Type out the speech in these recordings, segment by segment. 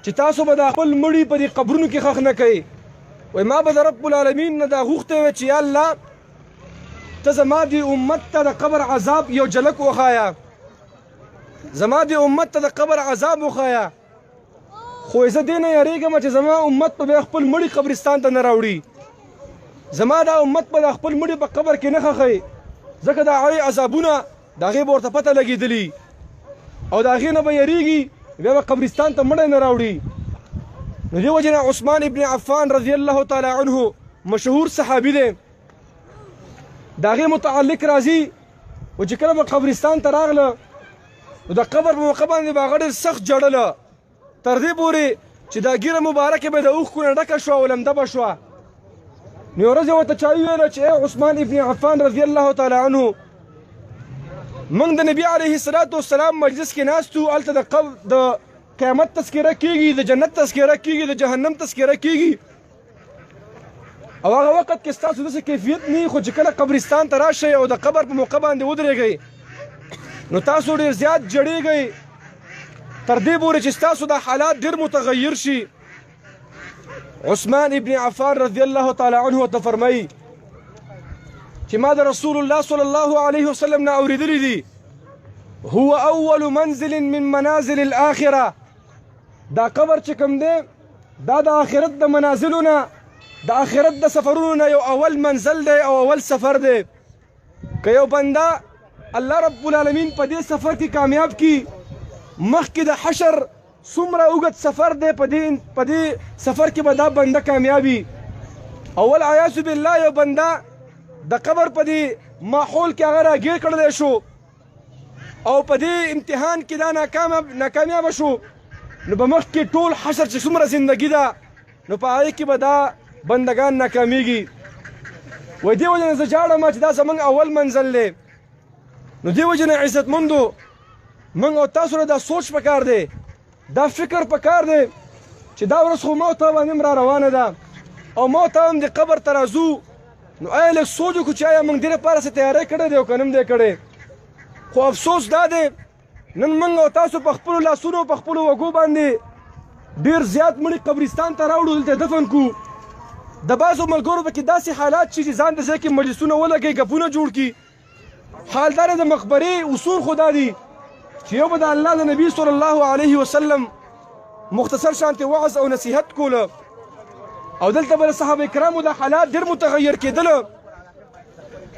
چې تاسو به د خپل مړي په دې قبرونو کې ښخ نه کوئ. وایي ما به د رب العالمین نه دا غوښتی وی چې یا الله ته زما دې امت ته د قبر عذاب یو جلک وښایه، زما دې امت ته د قبر عذاب وښایه. خو زه دې نه یېرېږم چې زما امت به بیا خپل مړي قبرستان ته نه راوړي، زما دا امت به د خپل مړي په قبر کې نه ښخوي، ځکه د هغې عذابونه د هغې به ورته پته لګېدلي او د هغې نه به یېرېږي بیا به قبرستان ته مړی نه راوړي. نو دې وجې نه عثمان ابن عفان رضی الله تعالی عنه مشهور صحابي دی، د هغې متعلق راځي و چې کله به قبرستان ته راغله نو د قبر په موقع باندې به هغه ډېر سخت جړله، تر دې پورې چې دا ږیره مبارکه به د اوښکو نه ډکه شوه او لمده به شوه. نو یوه ورځ یې ورته چا وویله چې ای عثمان ابن عفان رضی الله تعالی عنه موږ د نبي علیه الصلاة والسلام مجلس کې ناست وو، هلته د قیامت تذکره کېږي، د جنت تذکره کېږي، د جهنم تذکره کېږي، او هغه وخت کې ستاسو داسې کیفیت نه وي، خو چې کله قبرستان ته راشئ او د قبر په موقع باندې ودرېږئ نو تاسو ډېر زیات جړېږئ تر دې پورې چې ستاسو دا حالات ډېر متغیر شي. عثمان ابن عفان رضی الله تعالی عنه ورته فرمایي چې ما د رسول الله صلی الله علیه وسلم نه اورېدلي دي هو اول منزل من منازل الاخره، دا قبر چې کوم دی دا د آخرت د منازلو نه، د آخرت د سفرونو نه یو اول منزل دی او اول سفر دی. که یو بنده الله رب العالمین په دې سفر کې کامیاب کی، مخکې د حشر څومره اوږد سفر دی په دې سفر کې به دا بنده کامیابي. اول عیاذ بالله یو بنده د قبر په دې ماحول کې هغه راګیر کړلی شو او په دې امتحان کې دا ناکامیابه شو، نو به مخکې ټول حشر چې څومره زندګي ده نو په هغې کې به دا بندگان ناکامیږي. وایي دې وجې نه زه جاړم چې دا زموږ اول منزل دی. نو دې وجې نه عزتمندو موږ او تاسو له دا سوچ پکار دی، دا فکر پکار دی چې دا ورځ خو موت باندې هم را روانه ده او موت هم د قبر ته راځو. نو آیا لږ سوچ وکړو چې آیا موږ دې لپاره څه تیاری کړی دی او که نه هم دی کړی. خو افسوس دا دی نن موږ او تاسو په خپلو لاسونو په خپلو وږو باندې ډېر زیات مړي قبرستان ته راوړو، دلته دفن کړو. د بعضو ملګرو پکې داسې حالات چې ځان د ځای کې مجلسونه ولګوي، ګپونه جوړ کړي. حال دا د مقبرې اصول خو دا دي چې یو به د الله د نبي صلی الله علیه وسلم مختصر شانتې وعظ او نصیحت کوله او دلته به د صحابه کرامو د حالات ډېر متغیر کېدله.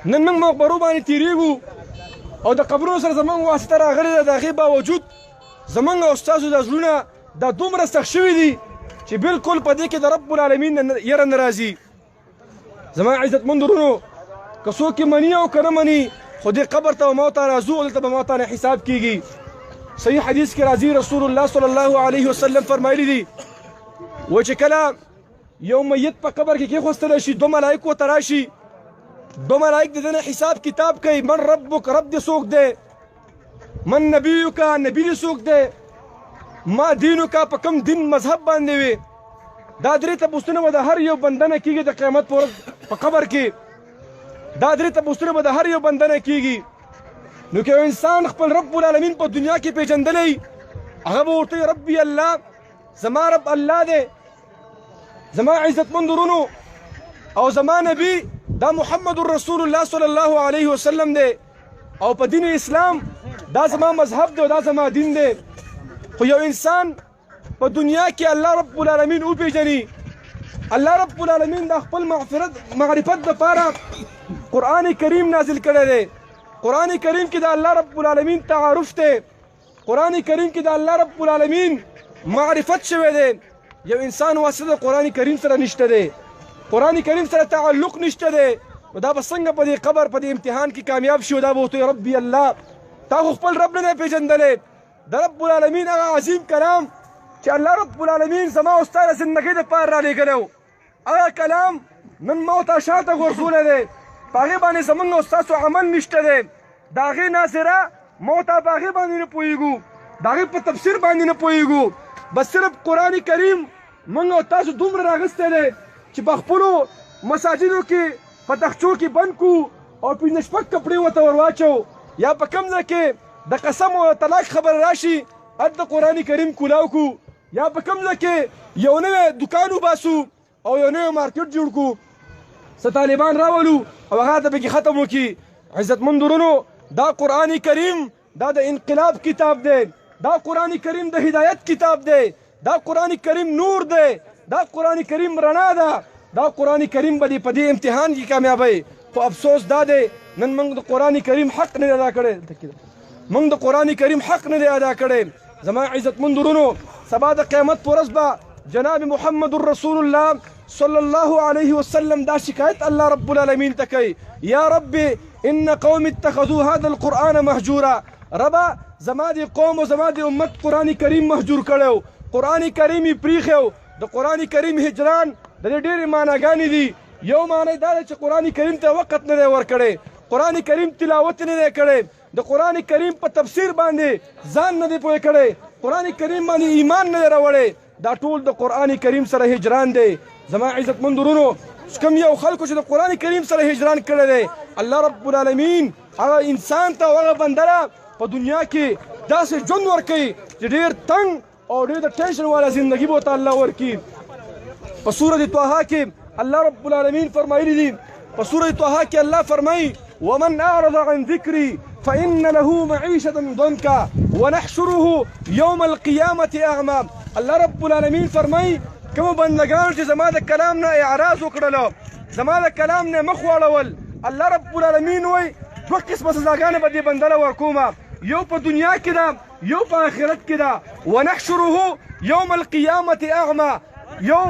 نن موږ مقبرو باندې تېرېږو او د قبرونو سره زموږ واسطه راغلې ده، د هغې باوجود زموږ او ستاسو دا زړونه دا دومره سخت شوي دي چې بالکل په دې کې د رب العالمین یره نه راځي. زما عزتمندو ورونو که څوک یې مني او که نه مني خو دې قبر ته به ما ته راځو او دلته به ما ته نه حساب کېږي. صحیح حدیث کې راځي رسول الله صلی الله علیه وسلم فرمایلی دي و چې کله یو میت په قبر کې کېښوستلی شي دوه ملایک ورته راشي، دوه ملایک د ده نه حساب کتاب کوي. من ربک، رب دې څوک دی؟ من نبیک، نبي دې څوک دی؟ ما دینک، په کوم دین مذهب باندې وي؟ دا درې تپوسونه به د هر یو بنده نه کېږي د قیامت په ورځ په قبر کې. دا درې تپوسونه به د هر یو بنده نه کېږي. نو که یو انسان خپل رب العالمین په دنیا کې پیژندلی هغه به ورته وي ربي الله، زما رب الله دی، زما عزتمند ورونو او زما نبی دا محمد رسول الله صلی الله علیه وسلم دی او په دین اسلام دا زما مذهب دی او دا زما دین دی. خو یو انسان په دنیا کې الله رب العالمین وپېژني، الله رب العالمین د خپل معرفت دپاره قرآن کریم نازل کړی دی. قرآن کریم کې د الله رب العالمین تعارف دی، قرآن کریم کې د الله رب العالمین معرفت شوی دی. یو انسان واسطه د قرآن کریم سره نشته دی، قرآن کریم سره تعلق نشته دی، نو دا به څنګه په دې قبر په دې امتحان کې کامیاب شي؟ دا به ورته وي ربي الله، تا خو خپل رب نه دی پیژندلی. د رب العالمین هغه عظیم کلام چې الله رب العالمین زما او ستا د زندګۍ دپاره رالیږلی و، هغه کلام نن ما ته شاته غورځولی دی، په هغې باندې زموږ او ستاسو عمل نشته دی. د هغې ناظره ما ته په هغې باندې نه پوهېږو، د هغې په تفسیر باندې نه پوهېږو. بس صرف قرآن کریم موږ او تاسو دومره راغستی دی چې په خپلو مساجدو کې په تخچو کې بند کړو او پنځه شپږ کپړې ورته ور واچو، یا په کوم ځای کې د قسم او طلاق خبره راشي هلته قرآن کریم کولاو کړو. یا په کوم ځای کې یو نوی دکان وباسو او یو نوی مارکیټ جوړ کړو څه طالبان راولو او هغه ته پکې ختم وکړي عزتمند ورونو دا قرآن کریم دا د انقلاب کتاب دی دا قرآن کریم د هدایت کتاب دی دا قرآن کریم نور دی دا قرآن کریم رڼا ده دا قرآن کریم به په دې امتحان کې کامیابی خو افسوس دا دی نن موږ د قرآن کریم حق نه ادا کړی موږ د قرآن کریم حق نه ادا کړی زما عزتمند ورونو سبا د قیامت په ورځ به جناب محمد رسول الله صلی الله علیه وسلم دا شکایت الله رب العالمین ته کوي یا رب ان قوم اتخذوا هذا القرآن مهجورا ربا زما د قوم او زما د امت قرآن کریم مهجور کړو قرآن کریم یې پریښو د قرآن کریم هجران د دې ډېرې معناګانې دي یو معنی دا ده چې قرآن کریم ته وخت نه دی ورکړی قرآن کریم تلاوت نه دی کړی د قرآن کریم په تفسیر باندې ځان نه دی پوه کړی قرآن کریم باندې ایمان نه دی راوړی دا ټول د قرآن کریم سره هجران دی زما عزتمند ورونو کوم یو خلکو چې د قرآن کریم سره هجران کړی دی الله رب العالمین هغه انسان ته هغه بنده ته په دنیا کې داسې ژوند ورکوي چې ډېر تنګ او ډېر د ټینشن والا زندگی به ورته الله ورکړي په سورة طه کې الله رب العالمین فرمایلی دي په سورة طه کې الله فرمایي ومن اعرض عن ذکری فإن له معيشة ضنكا ونحشره يوم القيامة أعمى الله رب العالمین فرمایي کوم بندگان چې زما د کلام نه اعراض وکړل زما د کلام نه مخ واړول الله رب العالمین وایي دوه قسمه سزاګانې به دې بنده له ورکومه یو په دنیا کې ده یو په آخرت کې ده ونحشره يوم القيامة أعمى یو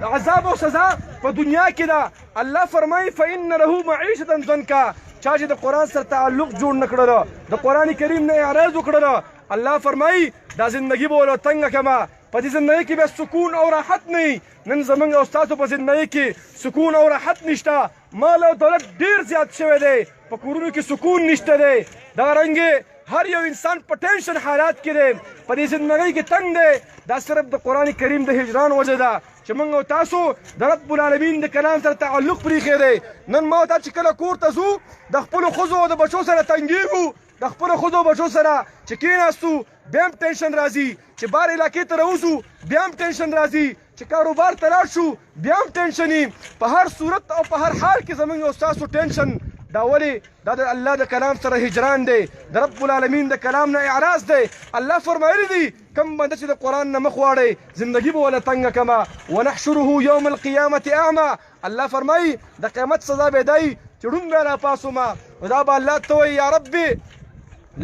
عذاب او سزا په دنیا کې ده الله فرمایي فإن له معيشة ضنكا چا چې د قرآن سره تعلق جوړ نه کړلو د قرآن کریم نه اعراض وکړلو الله فرمایي دا زندگی به ورله تنګه کړمه په دې زندگی کې به سکون او راحت نه وي نن زموږ او ستاسو په زندگی کې سکون او راحت نشته مال او دولت ډېر زیات شوی دی په کورونو کې سکون نشته دی دغه رنګې هر یو انسان په ټینشن حالات کې دی په دې زندګۍ کې تنګ دی دا صرف د قرآن کریم د هجران وجه ده چې موږ او تاسو د رب العالمین د کلام سره تعلق پرېښی دی نن ما او تا چې کله کور ته ځو د خپلو ښځو او د بچو سره تنګېږو د خپلو ښځو او بچو سره چې کېناستو بیا هم ټینشن راځي چې بار علاقې ته راوځو بیا هم ټینشن راځي چې کاروبار ته لاړ شو بیا هم ټینشن وي په هر صورت او په هر حال کې زموږ او ستاسو ټینشن دا ولې دا د الله د کلام سره هجران دی د رب العالمین د کلام نه اعراض دی الله فرمایلی دی کم بنده چې د قرآن نه مخ واړی زندگی به وله تنګه کمه ونحشره یوم القیامة اعمى الله فرمایي د قیامت سزا به دی چې ړوند به راپاسومه نو دا به الله ته وایي یا ربي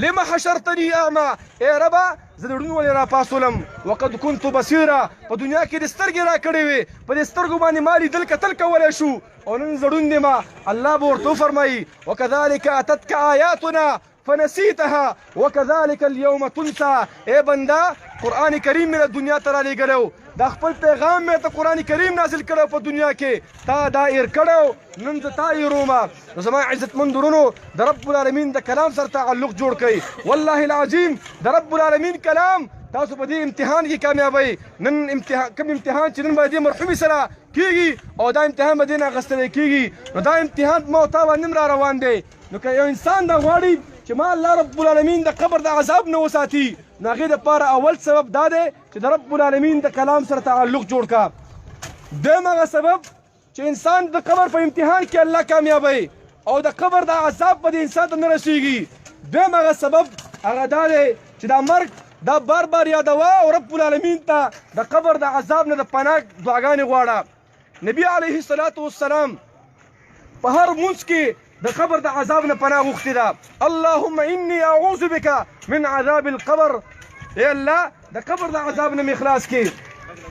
لما حشرتني اعمى اے ربا زه د ړوند ولې راپاسولم وقد كنت بصیرا په دنیا کې د سترګې راکړې وې په دې سترګو باندې ما لیدل کتل کولی شو او نن زه ړوند یم الله به ورته وفرمایي وکذلک اتتک آیاتنا فنسیتها وکذلک اليوم تنسى اے بنده قرآن کریم مې د دنیا ته رالیږلی دا خپل پیغام مې ته قرآن کریم نازل کړی په دنیا کې تا دا ایر کړی نن زه تا ایرومه نو زما عزتمند ورونو د رب العالمین د کلام سره تعلق جوړ کړئ والله العظیم د رب العالمین کلام تاسو په دې امتحان کې کامیابئ نن کوم امتحان چې نن به دې مرحومي سره کېږي او دا امتحان به دې نه اخیستلی کېږي نو دا امتحان په ما او تا باندې هم را روان دی نو که یو انسان دا غواړي چې ما الله رب العالمین د قبر د عذاب نه وساتي نو هغې دپاره اول سبب دا دی چې د رب العالمین د کلام سره تعلق جوړ کا دویم هغه سبب چې انسان د قبر په امتحان کې الله کامیابوي او د قبر د عذاب به د انسان ته نه رسېږي دویم هغه سبب هغه دا دی چې دا مرګ دا بار بار یادوه او رب العالمین ته د قبر د عذاب نه د پناه دعاګانې غواړه نبي علیه الصلاة والسلام په هر مونځ کې د قبر د عذاب نه پناه غوښتې ده اللهم انی اعوذ بک من عذاب القبر ای الله د قبر د عذاب نه مې خلاص کړي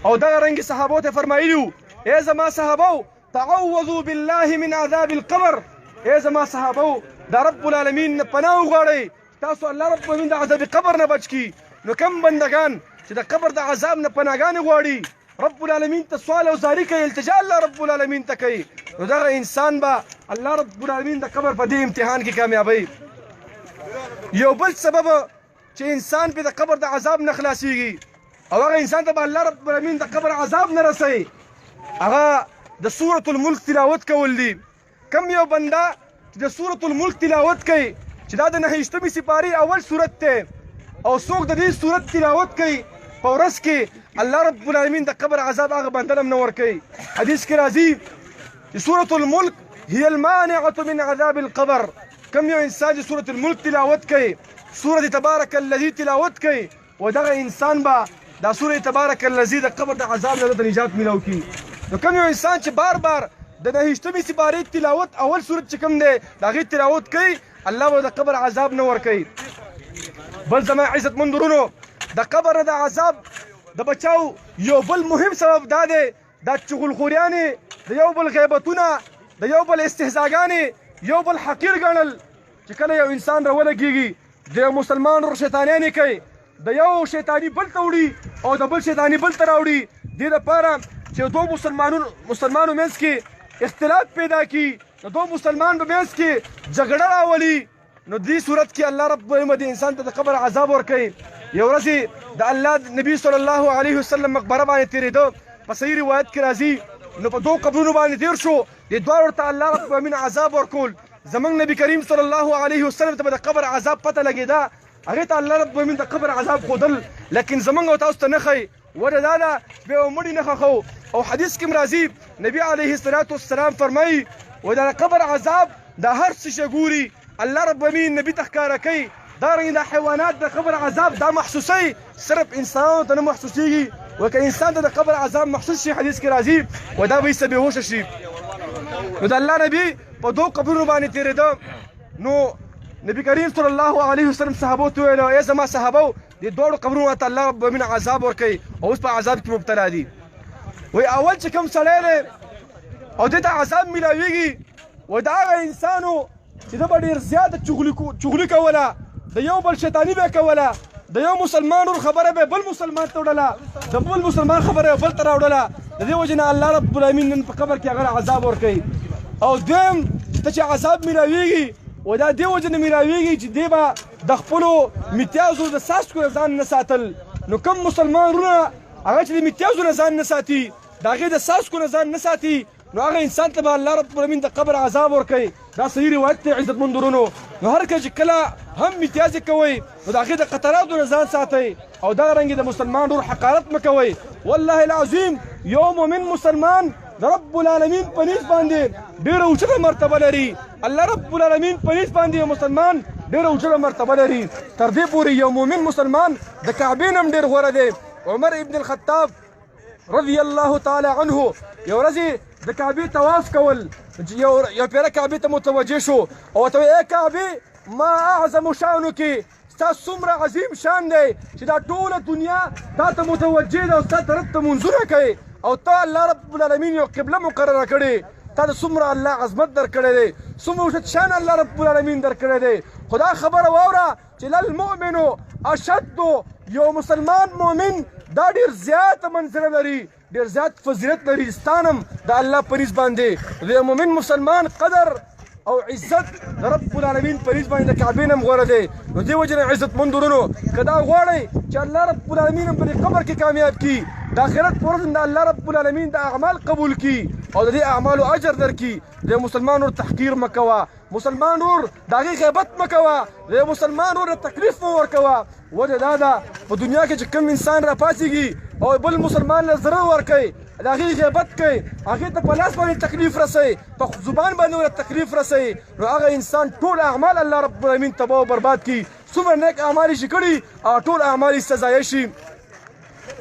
او دغه رنګې صحابو ته فرمایلي وو ای زما صحابو تعوذوا بالله من عذاب القبر ای زما صحابو د رب العالمین نه پناه وغواړئ تاسو الله رب العالمین د عذاب قبر نه بچ کړي نو کم بندگان چې د قبر د عذاب نه پناهګانې غواړي رب العالمین ته سوال او زاری کوي التجا الله رب العالمین ته کوي نو دغه انسان به الله رب العالمین د قبر په دې امتحان کې کامیابوي یو بل سبب چې انسان په د قبر د عذاب نه خلاصيږي او هغه انسان ته به الله رب العالمین د قبر عذاب نه رسوي هغه د سورة الملک تلاوت کول دي کم یو بنده چې د سورة الملک تلاوت کوي چې دا د 9 سپارې اول سورت دی او څوک د دې سورت تلاوت کوي په ورځ کې الله رب العالمین د قبر عذاب هغه بنده هم نه ورکوي. حدیث کې راځي چې سورة الملک هي المانعة من عذاب القبر. کم یو انسان چې سورة الملک تلاوت کوي، سورة تبارک الذی تلاوت کوي، و دغه انسان به دا سورة تبارک الذی د قبر د عذاب نه د نجات میلاو کی. نو کم یو انسان چې بار بار د 29 سپارې تلاوت اول سورت چې کوم دی د هغې تلاوت کوي، الله به د قبر عذاب نه ورکوي. بل زما عزتمند ورونو، د قبر نه د عذاب د بچاو یو بل مهم سبب دا دی دا چغلخوریانې، د یو بل غیبتونه، د یو بل استهزاګانې، یو بل حقیر ګڼل. چې کله یو انسان راولګېږي د یو مسلمان ور شیطانیانې کوي، د یو شیطاني بل ته وړي او د بل شیطاني بل ته راوړي، دې دپاره چې دوه مسلمانو منځ کې اختلاف پیدا کی، نو دو مسلمان په منځ کې جګړه راولي. نو دې صورت کې الله رب العالمین د انسان ته د قبر عذاب ورکوي. یو ورځ د الله نبی صلی الله علیه وسلم مقبره باندې تېرېده، په صحیح روایت کې راځي، نو په دوه قبرونو باندې تېر شو، دې دواړو ته الله رب العالمین عذاب ورکول. زموږ نبی کریم صلی الله علیه وسلم ته به د قبر عذاب پته لګېده، هغې ته الله رب العالمین د قبر عذاب ښودل، لیکن زموږ او تاسو ته نه ښیي. وجه دا ده بیا یو مړي نه ښخو. او حدیث کې راځي نبی علیه الصلاة والسلام فرمایي و د قبر عذاب دا هر څه چې ګوري الله رب العالمین نبي ته ښکاره کوي. دارنګې دا حیوانات د قبر عذاب دا محسوسوي، صرف انسانانو ته نه محسوسېږي. و که انسان ته د قبر عذاب محسوس شي، حدیث کې راځي و دا به یې بېهوشه شي. نو د الله نبي په دوه قبرونو باندې تېرېده. نو نبی کریم صلی الله علیه وسلم صحابو ته وویل ای زما صحابو دې دواړو قبرونو ته الله رب العالمین عذاب ورکوي او اوس په عذاب کې مبتلا دي. وی اول چې کوم سړی دی او دې ته عذاب میلاویږي، و د هغه انسانو چې ده به ډېر زیاته چغلي کوله، د یو بل شیطاني به یې کوله، د یو مسلمان ور خبره به بل مسلمان ته وړله، د بل مسلمان خبره بل ته راوړله. د دې وجې نه الله رب العالمین نن په قبر کې هغه عذاب ورکوي. او دویم ته چې عذاب میلاویږي و دا دې وجې نه میلاویږي چې دې به د خپلو متیازو د څاڅکو نه ځان نه ساتل. نو کوم مسلمان وروڼه هغه چې د متیازو نه ځان نه ساتي، د هغې د څاڅکو نه ځان نه ساتي، نو هغه انسان ته به الله رب العالمین د قبر عذاب ورکوي. دا صحیح روایت دی عزتمند ورونو. نو هر کله چې کله هم متیازې کوئ نو د هغې د قطراتو نه ځان ساتئ، او دغه رنګې د مسلمان ورور حقارت مه کوئ. والله العظیم یو مؤمن مسلمان د رب العالمین په نیز باندې ډېره اوچته مرتبه لري. الله رب العالمین په نیز باندې یو مسلمان ډېره اوچته مرتبه لري. تر دې پورې یو مؤمن مسلمان د کعبې نه هم ډېر غوره دی. عمر ابن الخطاب رضی الله تعالی عنه یو ورځ د کعبې طواف کول، یو پیره کعبې ته متوجه شو او ورته ویل ای کعبې ما اعظم شانک، ستا څومره عظیم شان دی چې دا ټوله دنیا تا ته متوجه ده او ستا طرف ته منځونه کوي، او تا الله رب العالمین یو قبله مقرره کړې، تا ته څومره الله عظمت درکړی دی، څومره اوچت شان الله رب العالمین درکړی دی. خو دا خبره واوره چې للمؤمنو اشد، یو مسلمان مؤمن دا ډېر زیاته منزله لري، ډېر زیات فضیلت لري ستانم د الله په نیز باندې. د یو مؤمن مسلمان قدر او عزت د رب العالمین په نیز باندې د کعبې نه هم غوره دی. نو دې وجې نه عزتمند ورونو که دا غواړئ چې الله رب العالمین هم په دې قبر کې کامیاب کړي، د آخرت په ورځ د الله رب العالمین د اعمال قبول کړي او د دې اعمالو اجر درکړي، د مسلمان ورور تحقیر مه کوه، مسلمان ورور د هغې غیبت مه کوه، د مسلمان ورور تکلیف مه ورکوه. وجه دا ده په دنیا کې چې کوم انسان راپاڅېږي او بل مسلمان له ضرر ورکوي، د هغې غیبت کوي، هغې ته په لاس باندې تکلیف رسوي، په زبان باندې ورته تکلیف رسوي، نو هغه انسان ټول اعمال الله رب العالمین تباه او برباد کړي. څومره نیک اعمال یې چې کړي ټول اعمال یې سزایه شي.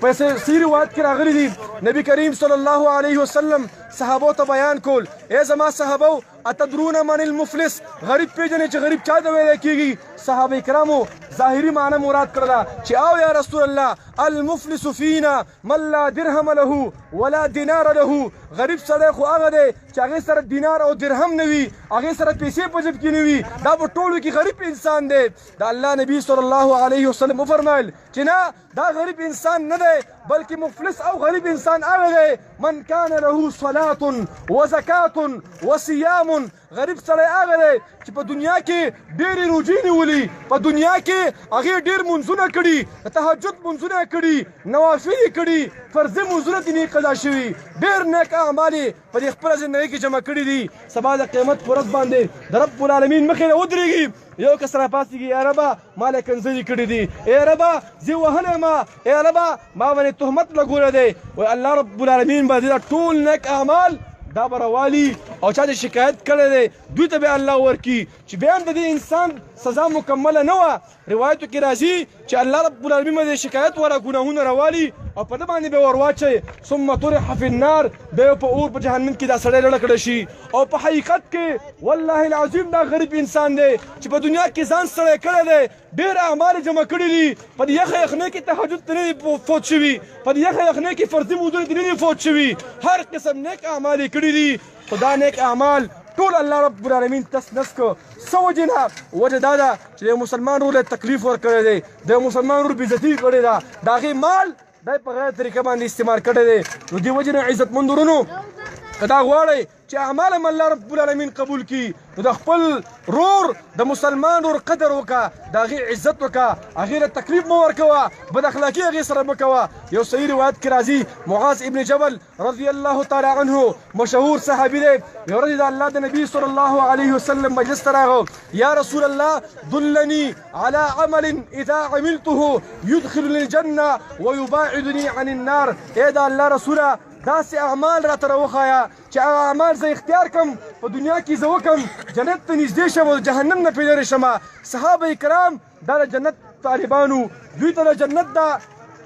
په صحیح روایت کې راغلي دي نبی کریم صلی الله علیه وسلم صحابو ته بیان کول، ای زما صحابو اتدرون من المفلس، غریب پیژنې چې غریب چا ته ویلی کېږي؟ صحابه کرامو ظاهري معنی مراد کړله چې او یا رسول الله المفلس فینا من لا درهم له ولا دینار له، غریب سړی خو هغه دی چې هغې سره دینار او درهم نه وي، هغې سره پیسې په جب کې نه وي، دا په ټولو کې غریب انسان دی. د الله نبی صلی الله علیه وسلم وفرمایل چې نه، دا غریب انسان نه دی بلکې مفلس او غریب انسان هغه دی من کان له صلاة وزکاة وصیام، غریب سړی هغه دی چې په دنیا کې ډېرې روژې نیولي، په دنیا کې هغې ډېر منځونه کړي، د تهجد منځونه کړي، نوافل یې کړي، فرضي منځونه ځینې قضا شوي، ډېر نیک اعمال یې په دې خپله زندګۍ کې جمع کړي دي. سبا د قیامت په ورځ باندې د رب العالمین مخې ته ودرېږي، یو کس راپاڅېږي، ای ربه ما له کنځلې کړي دي، ای ربه زه وهلی یم، ای ربه ما باندې تهمت لګولی دی. وایي الله رب العالمین به دا ټول نیک اعمال دا به راوالي او چا چې شکایت کړی دی دوی ته به الله ورکړي چې بیا هم د دې انسان سزا مکمله نه وه. روایتو کې راځي چې الله رب العالمین به د شکایت وره ګناهونه راوالي او په ده باندې به ور واچوي، ثم طرح فی النار، بیا یې په اور په جهنم کې دا سړی لړه کړی شي. او په حقیقت کې والله العظیم دا غریب انسان دی چې په دنیا کې ځان ستړی کړی دی، ډېر اعمال یې جمع کړي دي، په دې یخه یخنۍ کې تهجد ته نه دی فوت شوي، په دې یخه یخنۍ کې فرضي مونځونه ته نه دي فوت شوي، هر قسم نیک اعمال یې کړي دي. خو دا نیک اعمال ټول الله رب العالمین تس نس کو. څه وجې نه؟ وجه دا ده چې د مسلمان ورور تکلیف ورکړی دی، د مسلمان ورور بېعزتي کړې ده، د هغې مال دا په غیر طریقه باندې استعمال کړی دی. نو دې وجې نه عزتمند ورونو که دا غواړئ چې اعمال هم الله رب العالمین قبول کړي نو د خپل رور د مسلمان ورور قدر وکړه، د هغې عزت وکړه، هغې له تکلیف مه ورکوه، بد اخلاقي هغې سره مه کوه. یو صحیح روایت کې راځي معاذ ابن جبل رضی الله تعالی عنه مشهور صحابي دی، یو ورځ د الله د نبي صلی الله علیه وسلم مجلس ته راغی، یا رسول الله دلني على عمل اذا عملته يدخلني الجنه ويباعدني عن النار. ای د الله رسوله داسې اعمال راته راوښایه چې هغه اعمال زه اختیار کړم په دنیا کې زه وکړم جنت ته نږدې شم او د جهنم نه پرې لرې شم. صحابه کرام دا د جنت طالبانو، دوی ته د جنت دا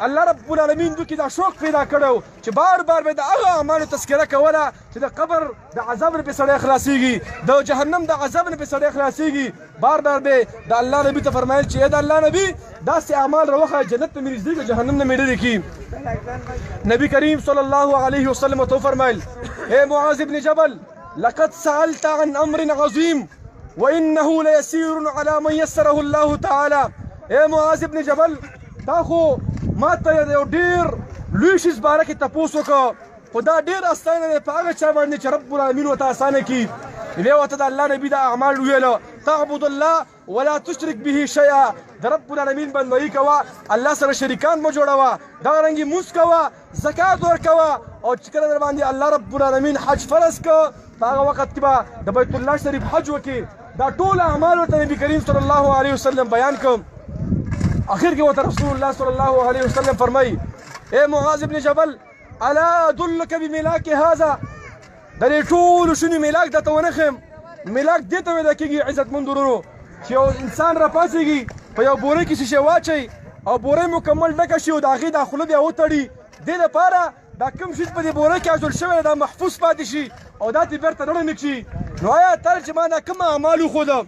الله رب العالمین دوی کې دا شوق پیدا کړی چې بار بار به د هغه اعمالو تذکره کوله چې د قبر د عذاب نه پرې سړی خلاصېږي، د جهنم د عذاب نه پرې سړی خلاصېږي. بار بار به د الله نبي ته فرمایل چې ای د الله نبي داسې اعمال راوښایه جنت ته مې نږدې کړه جهنم نه مې لرې کړي. نبی کریم صلی الله علیه وسلم ورته وفرمایل اے معاذ بن جبل لقد سألت عن امر عظیم وانه لیسیر علی من یسره الله تعالی. اے معاذ بن جبل تا خو ما ته یو ډېر لوی شي باره کې تپوس وکړه، خو دا ډېر اسانه دی په هغه چا باندې چې رب العالمین ورته اسانه کړي. بیا ورته د الله نبي دا اعمال وویله تعبد الله ولا تشرک به شیئا، د رب العالمین بندګي کوه، الله سره شریکان مه جوړوه، دغرنګې مونځ کوه، زکات ورکوه، او چې کله در باندې الله رب العالمین حج فرض کړه په هغه وخت کې به د بیت الله شریف حج وکړي. دا ټول اعمال ورته نبي کریم صلی الله علیه وسلم بیان کړ. اخر کې ورته رسول الله صلی الله علیه وسلم فرمایي اے معاذ بن جبل الا ادلک بملاک هذا، د دې ټولو شونو ملاک درته ونه ښیم. ملاک دې ته ویل کېږي عزتمند ورونو چې یو انسان راپاڅېږي په یو بورۍ کې شیشې واچوي او بورۍ مکمل ډکه شي او د هغې دا خوله بیا وتړي، دې لپاره دا کوم شي په دې بورۍ کې اچول شوی دی دا محفوظ پاتې شي او دا دې بېرته نړه نه کړي. نو آیا تر چې ما دا کوم اعمال وښوده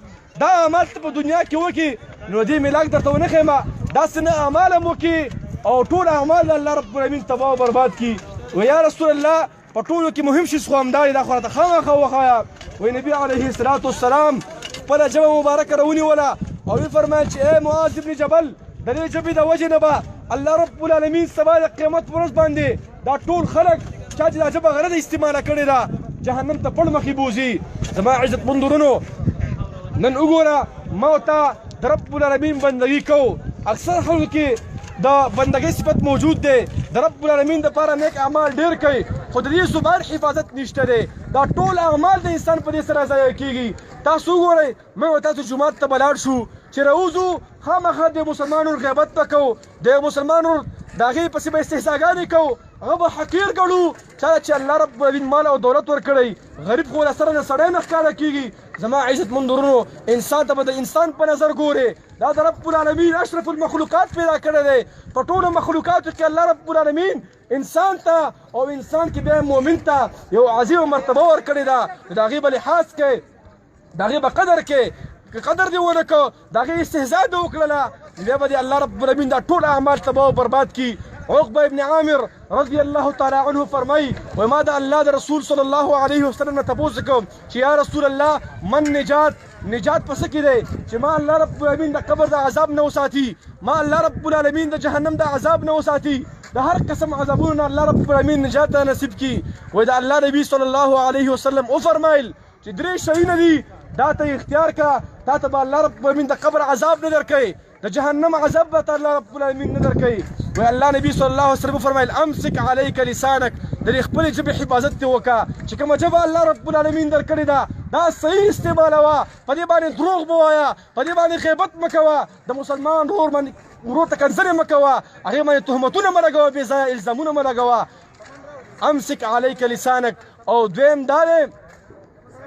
دا اعمال ته په دنیا کې وکړي نو دې ملاک درته ونه ښیمه، داسې نه اعمال هم وکړي او ټول اعمال الله رب العالمین تباه او برباد کړي. و یا رسول الله په ټولو کې مهم شي خو همدا دی، دا خو راته خامخا وښایه. وایي نبي علیه الصلاة والسلام خپله ژبه مبارکه راونیوله او ویې فرمایل چې ای معاذ بن جبل د دې ژبې د وجې نه به الله رب العالمین سبا د قیامت په ورځ باندې دا ټول خلک چا چې دا ژبه غلطه استعماله کړې ده جهنم ته پړ مخې بوځي. زما عزتمند ورونو نن وګوره ما ورته د رب العالمین بندګي کوو، اکثر خلکو کې د بندګۍ صفت موجود دی، د رب العالمین دپاره نیک اعمال ډېر کوي خو د دې زبان حفاظت نشته دی، دا ټول اعمال د انسان په دې سره ضایع کېږي. تاسو وګورئ موږ تاسو جومات ته به لاړ شو چې راوځو خامخا د مسلمانو غیبت به کوو، د مسلمانو د هغې پسې به استهزاګانې کوو، هغه به حقیر ګڼو چا چې الله رب العالمین مال او دولت ورکړی، غریب خو له سره د سړی نه ښکاره کېږي. زما عزتمند ورونو انسان ته به د انسان په نظر ګورې، دا د رب العالمین اشرف المخلوقات پیدا کړی دی. په ټولو مخلوقاتو کې الله رب العالمین انسان ته او انسان کې بیا مؤمن ته یو عظیمه مرتبه ورکړې ده، د هغې به لحاظ کوې، د هغې به قدر کوې، که قدر دې ونه کړه د هغې استهزاء دې وکړله بیا به دې الله رب العالمین دا ټول اعمال تباه او برباد کړي. عقبه ابن عامر رضی الله تعالی عنه فرمایي وایي ما د الله د رسول صلی الله علیه وسلم نه تپوس وکړم چې یا رسول الله من نجات په څه کې دی چې ما الله رب العالمین د قبر د عذاب نه وساتي، ما الله رب العالمین د جهنم د عذاب نه وساتي، د هر قسم عذابونو نه الله رب العالمین نجات ته نصیب کړي. وایي د الله نبي صلی الله علیه وسلم وفرمایل چې درې شیونه دي دا ته اختیار کړه، تا ته به الله رب العالمین د قبر عذاب نه درکوي، د جهنم عذاب به ته الله رب العالمین نه درکوي. وایي الله نبي صلی الله علیه وسلم وفرمیل امسک علیک لسانک، د دې خپلې ژبې حفاظت دې وکړه چې کومه ژبه الله رب العالمین درکړې ده دا صحیح استعمالوه، په دې باندې دروغ مه وایه، په دې باندې غیبت مه کوه، د مسلمان ورور ته کنځلې مه کوه، هغې باندې تهمتونه مه لګوه، بې ځایه الزامونه مه لګوه. امسک علیک لسانک. او دویم دا دی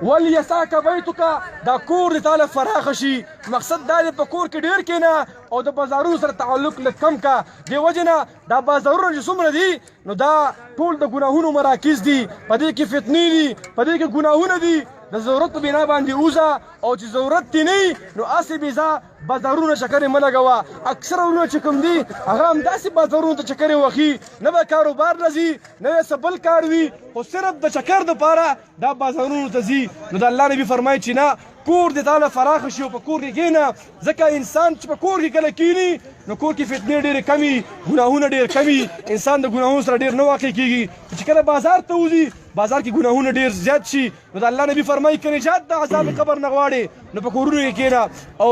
ولیسعک بیتک، دا کور دې تاله فراخه شي. مقصد دا دی په کور کې ډېر کښېنه او د بازارونو سره تعلق لږ کم کا. دې وجې نه دا بازارونه چې څومره دي نو دا ټول د ګناهونو مراکز دي، په دې کې فتنې دي، په دې کې ګناهونه دي. د ضرورت په بنا باندې وځه او چې ضرورت دې نه وي نو هسې بې ځایه بازارونه چکرې مه لګوه. اکثره ورونه چې کوم دي هغه همداسې بازارونو ته چکرې وهي، نه به کاروبار له ځي نه به څه بل کار وي، خو صرف د چکر دپاره دا بازارونو ته ځي. نو د الله نبي فرمایي چې نه کور دې تاله فراخه شي او په کور کې کښېنه، ځکه انسان چې په کور کې کله کښېني نو کور کې فتنې ډېرې کمي، ګناهونه ډېر کمي، انسان د ګناهونو سره ډېر نه واقع کېږي. چې کله بازار ته وځي بازار کې ګناهونه ډېر زیات شي نو د الله نبي فرمایي که نجات د عذاب قبر نه غواړې نو په کورونو کې کښېنه. او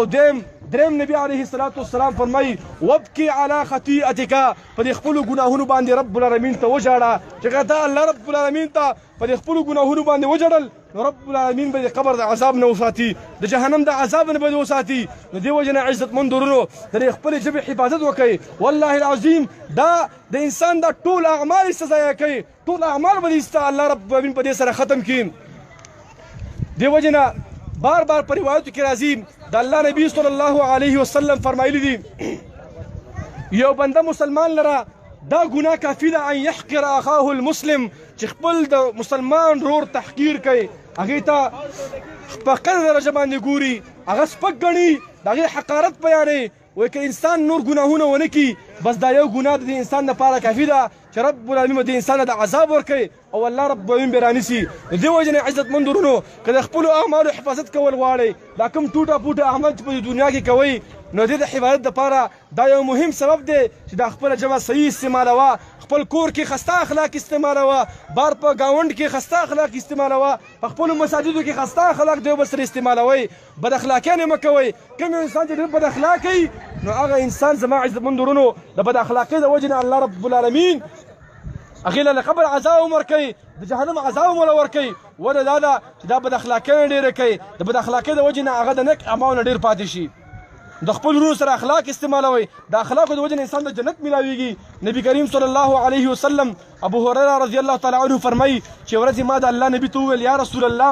دریم نبی علیه الصلاة والسلام فرمایي وابکي علی خطیئتک، په دې خپلو ګناهونو باندې رب العالمین ته وژاړه. چې که ته الله رب العالمین ته په دې خپلو ګناهونو باندې وژړل نو رب العالمین به د قبر د عذاب نه وساتي، د جهنم د عذاب نه به دې وساتي. نو دې وجې نه عزتمند ورونو د دې خپلې ژبې حفاظت وکړئ. والله العظیم دا د انسان دا ټول اعمال یې ضایع کوي، ټول اعمال به دې الله رب العالمین په دې سره ختم کړي. دې وجې نه بار بار په روایتو کې راځي د الله نبي صلی الله علیه وسلم فرمایلی دي یو بنده مسلمان لره دا ګناه کافي ده ان یحقر اخاه المسلم، چې خپل د مسلمان رور تحقیر کوي، هغې ته په قدر درجه باندې ګوري، هغه سپک ګڼي، د هغې حقارت بیانوي. وایي که انسان نور ګناهونه ونه کړي بس دا یو ګناه د انسان لپاره کافي ده چې رب العالمین به د انسان د عذاب ورکوي او الله رب العالمین به رانیسي. د دې وجې نه عزتمند ورونو که د خپلو اعمالو حفاظت کول غواړئ، دا کوم ټوټه پوټه اعمال چې په دنیا کې کوئ نو د دې د حفاظت دپاره دا یو مهم سبب دی چې دا خپله ژبه صحیح استعمالوه، خپل کور کې خسته اخلاق استعمالوه، بار په ګاونډ کې خسته اخلاق استعمالوه، په خپلو مساجدو کې خسته اخلاق د یو بل سره استعمالوئ، بد اخلاقیانې مه کوئ. کوم انسان چې ډېر بد اخلاق کوي نو هغه انسان زما عزتمند ورونو د بد اخلاقۍ د وجې نه الله رب العالمین هغې له قبر عذاب هم ورکوي، د جهنم عذاب هم ورکوي. وجه دا ده چې دا بد اخلاقۍ ډېره کوي، د بد اخلاقۍ د وجې نه هغه د نیک اعمالو نه ډېر پاتې شي. د خپل ورونو سره اخلاق استعمالوئ، د اخلاقو د وجې نه انسان د جنت میلاویږي. نبی کریم صلی الله علیه وسلم ابو هریره رضی الله تعالی عنه فرمایي چې ورځې ما د الله نبي ته وویل یا رسول الله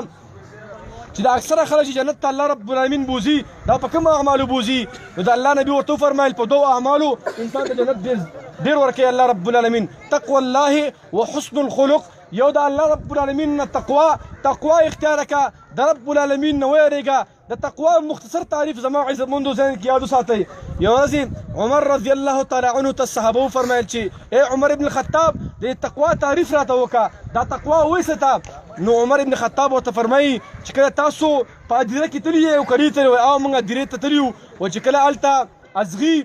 چې د اکثره خلک چې جنت ته الله رب العالمین بوځي دا په کومو اعمالو بوځي؟ نو د الله نبي ورته وفرمیل په دوو اعمالو انسان ته جنت ډېر ورکوي الله رب العالمین، تقوى الله وحسن الخلق. یو د الله رب العالمین نه تقوا اختیار کړه، د رب العالمین نه ویرېږه. د تقوا مختصر تعریف زما عزتمندو ذهن کې یاد وساتئ. یو ورځ عمر رضی الله تعالی عنه ته صحابه وفرمیل چې ای عمر ابن الخطاب د تقوا تعریف راته وکړه، دا تقوا وایسته. نو عمر ابن خطاب ورته فرمایي چې کله تاسو په هدیره کې تللي یې او کډې ته او موږ هدیرې ته تللي یو و چې کله هلته ازغي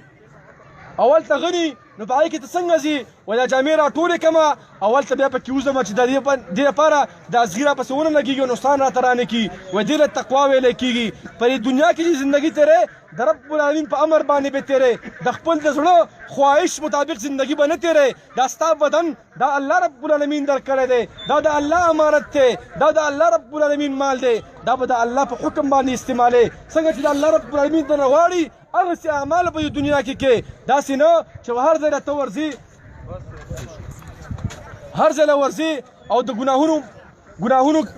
او هلته غني نو په هغې کې ته څنګه ځي؟ وایي دا جامې راټولې کړمه او هلته بیا پکې وځم چې د دې لپاره د ازغي راپسې ونه لګېږي او نقصان راته رانه کړي. وایي دې له تقوا ویلی کېږي. په دې دنیا کې چې زندګي تېرې د رب العالمین په امر باندې به تېرې، د خپل د زړه خواهش مطابق زندگی به نه تېرې. دا ستا بدن دا الله رب العالمین درکړی دی، دا د الله امانت دی، دا د الله رب العالمین مال دی، دا به د الله په حکم باندې استعمالې. څنګه چې د الله رب العالمین درنه غواړي هغسې اعمال به دنیا کې کې، داسې نه چې هر ځای ته ورځي هر ځای له ورځي او د ګناهونو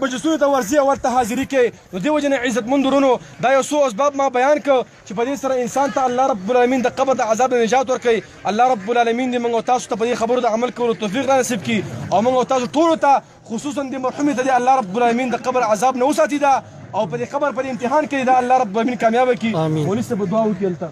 مجلسونو ته ورځي او ورته حاضري کوي. نو دې وجې نه عزتمند ورونو دا یو څو اسباب ما بیان کړ چې په دې سره انسان ته الله رب العالمین د قبر د عذاب نه نجات ورکوي. الله رب العالمین دې موږ او تاسو ته په دې خبرو د عمل کولو توفیق را نصیب کړي او موږ او تاسو ټولو ته خصوصا دې مرحومې ته دې الله رب العالمین د قبر عذاب نه وساتي دا او په دې قبر پر امتحان کې دا الله رب العالمین کامیابه کړي. مولوي صاحب دعا وکړي هلته.